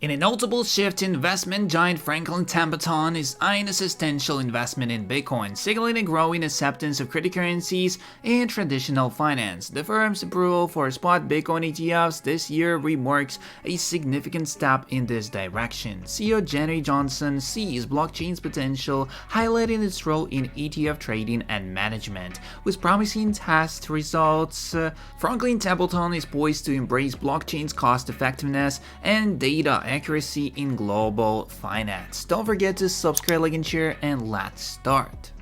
In a notable shift, investment giant Franklin Templeton is eyeing a substantial investment in Bitcoin, signaling a growing acceptance of cryptocurrencies and traditional finance. The firm's approval for spot Bitcoin ETFs this year remarks a significant step in this direction. CEO Jenny Johnson sees blockchain's potential, highlighting its role in ETF trading and management. With promising test results, Franklin Templeton is poised to embrace blockchain's cost-effectiveness and data accuracy in global finance. Don't forget to subscribe, like, and share, and let's start.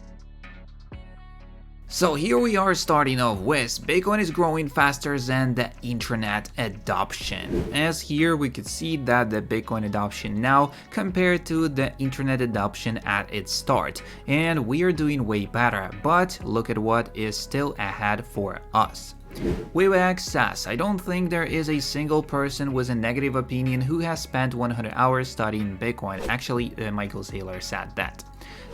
So here we are starting off with Bitcoin is growing faster than the internet adoption. As here we could see that the Bitcoin adoption now compared to the internet adoption at its start, and we are doing way better, but look at what is still ahead for us. Wayback says, I don't think there is a single person with a negative opinion who has spent 100 hours studying Bitcoin. Actually, Michael Saylor said that.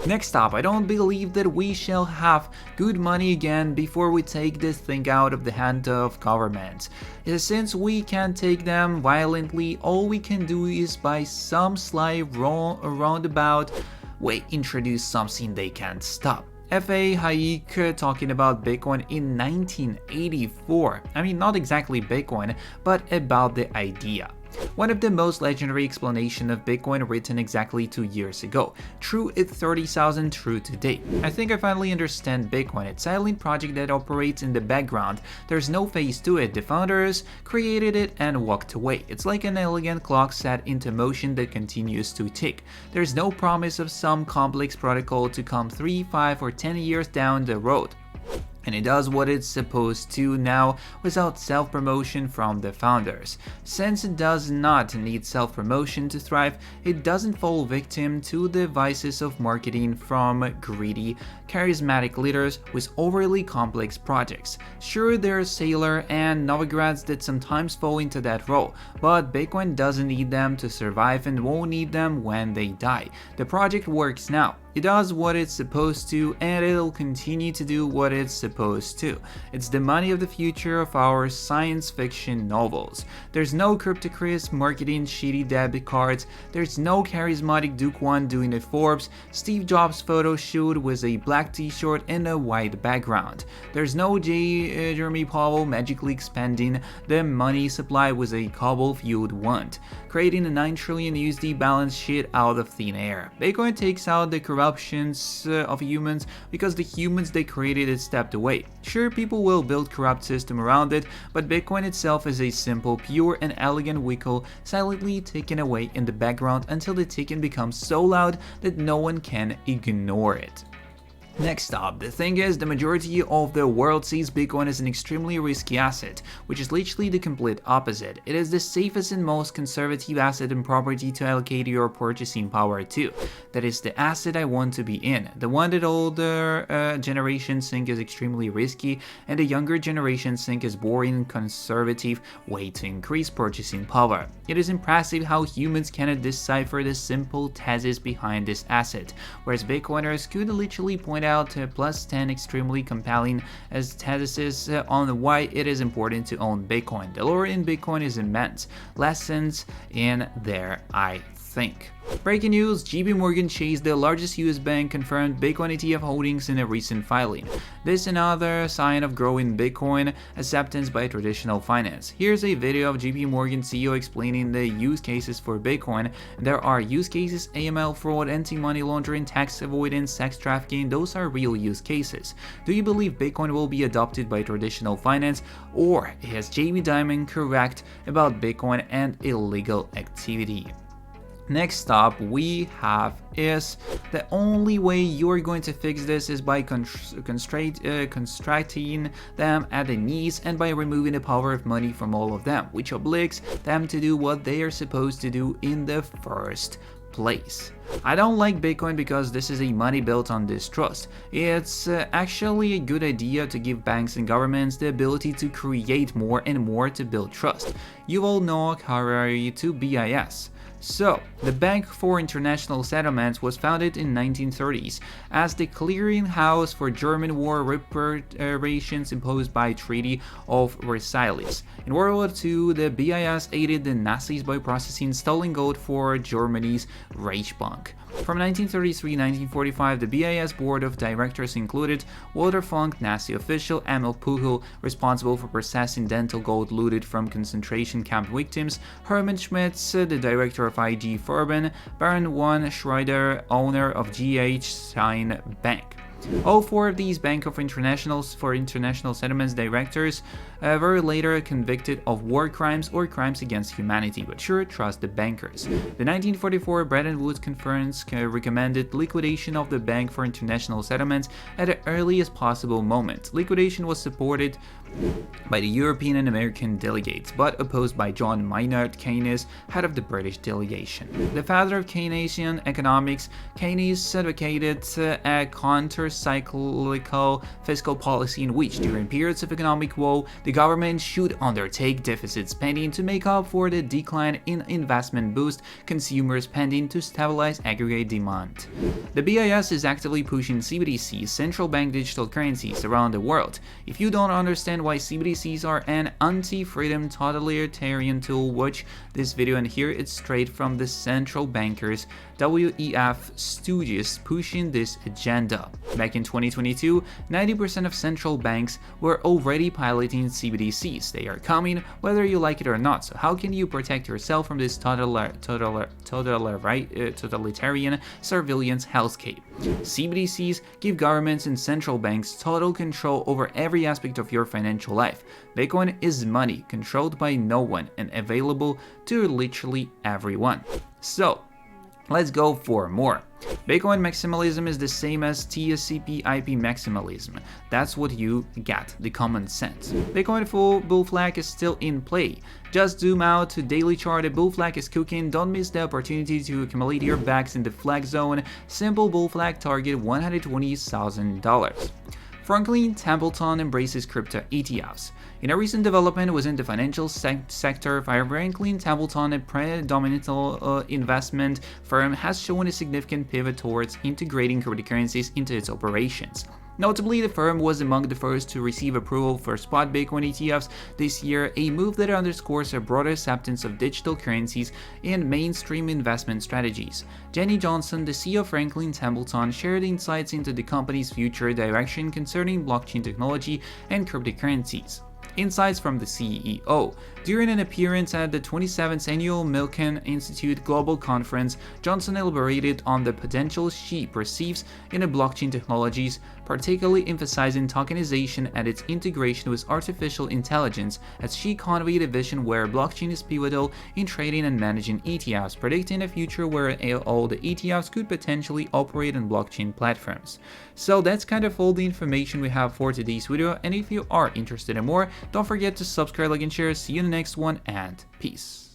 Next up, I don't believe that we shall have good money again before we take this thing out of the hand of governments. Since we can't take them violently, all we can do is by some sly roundabout way introduce something they can't stop. F.A. Hayek talking about Bitcoin in 1984. I mean, not exactly Bitcoin, but about the idea. One of the most legendary explanations of Bitcoin written exactly 2 years ago. True at 30,000, true today. I think I finally understand Bitcoin. It's a silent project that operates in the background. There's no face to it. The founders created it and walked away. It's like an elegant clock set into motion that continues to tick. There's no promise of some complex protocol to come 3, 5, or 10 years down the road. And it does what it's supposed to now without self-promotion from the founders. Since it does not need self-promotion to thrive, it doesn't fall victim to the vices of marketing from greedy, charismatic leaders with overly complex projects. Sure, there's Saylor and Novigrads that sometimes fall into that role, but Bitcoin doesn't need them to survive and won't need them when they die. The project works now. It does what it's supposed to, and it'll continue to do what it's supposed to. It's the money of the future of our science fiction novels. There's no cryptocurrency marketing shitty debit cards. There's no charismatic Duke One doing a Forbes, Steve Jobs photo shoot with a black t-shirt and a white background. There's no Jeremy Powell magically expanding the money supply with a cobble-fueled wand, creating a 9 trillion USD balance sheet out of thin air. Bitcoin takes out the corruptions of humans because the humans they created it stepped away. Sure, people will build corrupt system around it, but Bitcoin itself is a simple, pure, and elegant vehicle silently ticking away in the background until the ticking becomes so loud that no one can ignore it. Next up, the thing is, the majority of the world sees Bitcoin as an extremely risky asset, which is literally the complete opposite. It is the safest and most conservative asset and property to allocate your purchasing power to. That is the asset I want to be in, the one that older generations think is extremely risky and the younger generations think is boring, conservative way to increase purchasing power. It is impressive how humans cannot decipher the simple thesis behind this asset, whereas Bitcoiners could literally point out +10 extremely compelling as theses on why it is important to own Bitcoin. The lore in Bitcoin is immense. Lessons in there, I think. Breaking news, JP Morgan Chase, the largest US bank, confirmed Bitcoin ETF holdings in a recent filing. This is another sign of growing Bitcoin acceptance by traditional finance. Here's a video of JP Morgan CEO explaining the use cases for Bitcoin. There are use cases: AML fraud, anti-money laundering, tax avoidance, sex trafficking. Those are real use cases. Do you believe Bitcoin will be adopted by traditional finance, or is Jamie Dimon correct about Bitcoin and illegal activity? Next up we have is the only way you're going to fix this is by constraining them at the knees and by removing the power of money from all of them, which obliges them to do what they are supposed to do in the first place. I don't like Bitcoin because this is a money built on distrust. It's actually a good idea to give banks and governments the ability to create more and more to build trust. You all know Harari to BIS. So, the Bank for International Settlements was founded in 1930s as the clearinghouse for German war reparations imposed by Treaty of Versailles. In World War II, the BIS aided the Nazis by processing stolen gold for Germany's Reichsbank. From 1933-1945, the BIS board of directors included Walter Funk, Nazi official, Emil Puchel, responsible for processing dental gold looted from concentration camp victims, Hermann Schmitz, the director of IG Farben, Baron von Schroeder, owner of GH Stein Bank. All four of these Bank of International Settlements directors were later convicted of war crimes or crimes against humanity, but sure, trust the bankers. The 1944 Bretton Woods Conference recommended liquidation of the Bank for International Settlements at the earliest possible moment. Liquidation was supported by the European and American delegates, but opposed by John Maynard Keynes, head of the British delegation. The father of Keynesian economics, Keynes advocated a counter-cyclical fiscal policy in which, during periods of economic woe, the government should undertake deficit spending to make up for the decline in investment, boost consumer spending to stabilize aggregate demand. The BIS is actively pushing CBDCs, central bank digital currencies, around the world. If you don't understand why CBDCs are an anti-freedom totalitarian tool, watch this video and hear it straight from the central bankers, WEF stooges pushing this agenda. Back in 2022, 90% of central banks were already piloting CBDCs. They are coming whether you like it or not. So how can you protect yourself from this totalitarian surveillance hellscape? CBDCs give governments and central banks total control over every aspect of your financial life. Bitcoin is money controlled by no one and available to literally everyone. So, let's go for more. Bitcoin maximalism is the same as TCP/IP maximalism. That's what you get, the common sense. Bitcoin full bull flag is still in play. Just zoom out to daily chart, a bull flag is cooking. Don't miss the opportunity to accumulate your bags in the flag zone. Simple bull flag target $120,000. Franklin Templeton embraces crypto ETFs. In a recent development within the financial sector, Franklin Templeton, a predominant investment firm, has shown a significant pivot towards integrating cryptocurrencies into its operations. Notably, the firm was among the first to receive approval for spot Bitcoin ETFs this year, a move that underscores a broader acceptance of digital currencies in mainstream investment strategies. Jenny Johnson, the CEO of Franklin Templeton, shared insights into the company's future direction concerning blockchain technology and cryptocurrencies. Insights from the CEO. During an appearance at the 27th Annual Milken Institute Global Conference, Johnson elaborated on the potential she perceives in the blockchain technologies, particularly emphasizing tokenization and its integration with artificial intelligence, as she conveyed a vision where blockchain is pivotal in trading and managing ETFs, predicting a future where all the ETFs could potentially operate on blockchain platforms. So that's kind of all the information we have for today's video, and if you are interested in more, don't forget to subscribe, like, and share. See you in the next one, and peace.